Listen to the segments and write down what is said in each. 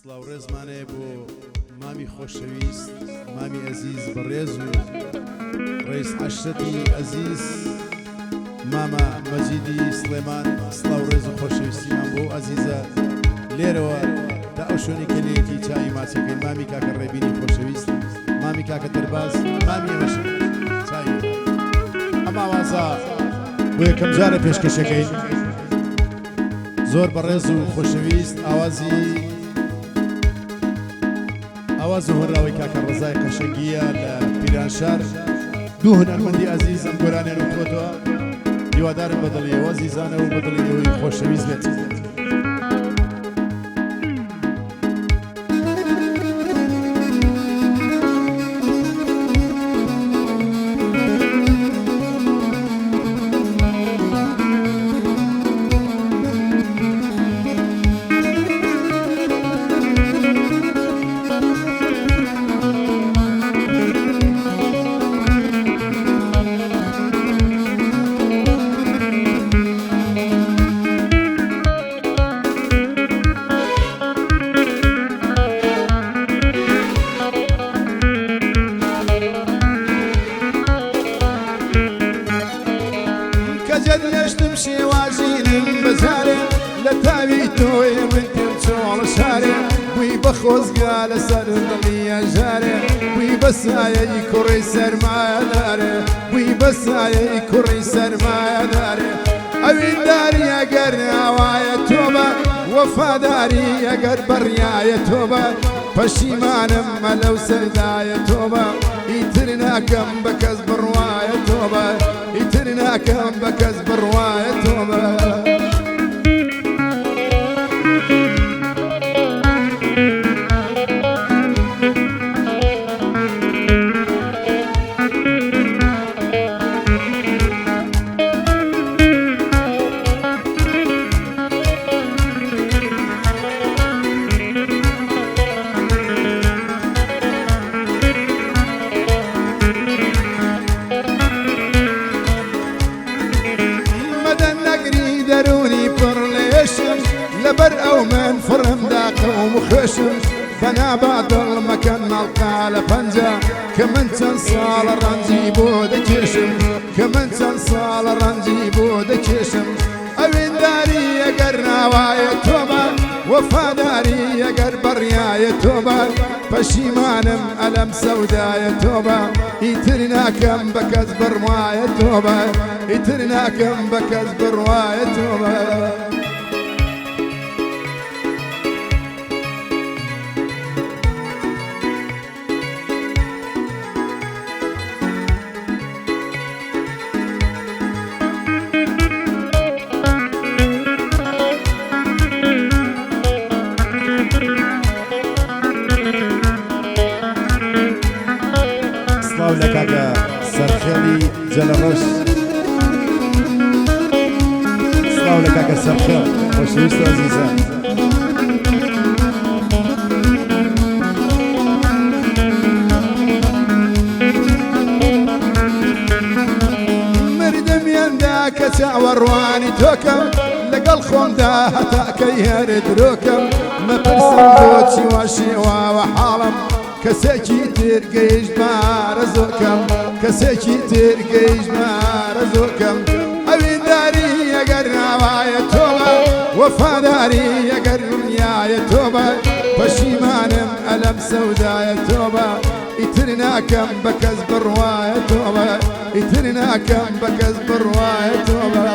سڵاو ڕێزمانەیە بۆ مامی خۆشەویست مامی ئەزیز بەڕێز و ڕئیس عەشرەتی ئەزیز مامە مەجیدی سلێمان سڵاو ڕێز و خۆشەویستیمان بۆ ئەزیزە لێرەوە تا ئەو شوێنی کە لێتی چای ماچەکەین مامی کاکە ڕێبینی خۆشەویست مامی کاکە دەرباز مامی ئێمەش چای ئەم ئاوازە بۆ یەکەم جارە پێشکەشەکەین زۆر بەڕێز و خۆشەویست ئاواز و هۆنراوەی کاکە ڕەزای قەشەنگیە لە پیرانشار دوو هونەرمەندی ئەزیز ئەم گۆرانیان و کۆتەوە هیوادارم بەدڵیەوە زیزانە و بەدڵیەوەی خۆشەویست بێت. جديشتم شێوازینم بەجارێ لە تاوی تۆی من پێم چۆڵە شارێ بووی بە خۆزگا لەسەر دڵی ئەژارێ بووی بە سایەی کوڕی سەرمایەدارێ بووی بە سایەی کوڕی سەرمایەدارێ ئەوینداری ئەگەر ناوایە تۆ بە وەفاداری ئەگەر بەڕیایە تۆ بە پەشیمانم مە لەو سەردایە تۆ بە ئیتر ناکەم بە کەس بڕوایە تۆ بە ئیتر ناکەم بە کەس بڕوایە تۆ بە لەبەر ئەو من فڕم داقەوم و خێشم بەنابا دڵ مەکەن مەڵقا لە پەنجە کە من چەند ساڵە ڕەنجی بۆ دەکێشم کە من چەند ساڵە ڕەنجی بۆ دەکێشم ئەوینداری ئەگەر ناوایە تۆ بە وەفاداری ئەگەر بەڕیایە تۆ بە پەشیمانم ئەلەم سەودایە تۆ بە ئیتر ناکەم بە کەس بڕوایە تۆ بە ئیتر ناکەم بە کەس بڕوایە تۆ بە سڵاو لە کاکە سەرخێڵی جەلەڕەش سڵاو لە کاکە سەرخێڵ خۆشەویست و ئەزیزە مردمیاندا کە چاوەڕوانی تۆکەم لەگەڵ خۆمدا هەتاکەی هەرێ درۆکەم مەپرسم بۆچی وا شێواوە حاڵم کەسێکی تر گەیشتمارە زۆکەم کەسێکی تر گەیشتمارە زۆکەم ئەوینداری ئەگەر ناوایە تۆ بە وەفاداری ئەگەر دنیایە تۆ بە پەشیمانم ئەلەم سەودایە تۆ بە ئیتر ناکەم بە کەس بڕوایە تۆ بە ئیتر ناکەم بە کەس بڕوایە تۆ بە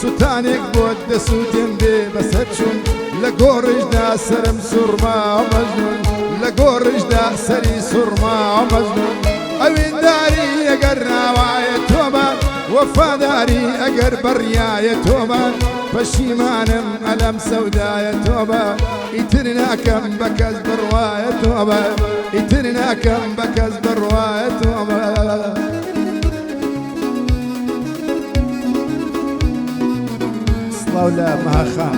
سوتانێک بۆت دەسووتێم بێ بەسەرچوون لە گۆڕشدا سرم سوورما مەجنون لە گۆڕشدا سەری سوورما مەجنون ئەوێنداری ئەگەر ناوایە تۆمە وەفاداری ئەگەر بەڕیایە تۆمە پەشیمانم ئەلەم سەودایە تۆمە ئیتر ناکەم بە کەس بڕوایە تۆمە ئیتر ناکەم بە کەس بڕوایە تۆمە سڵاو لە مەهاخان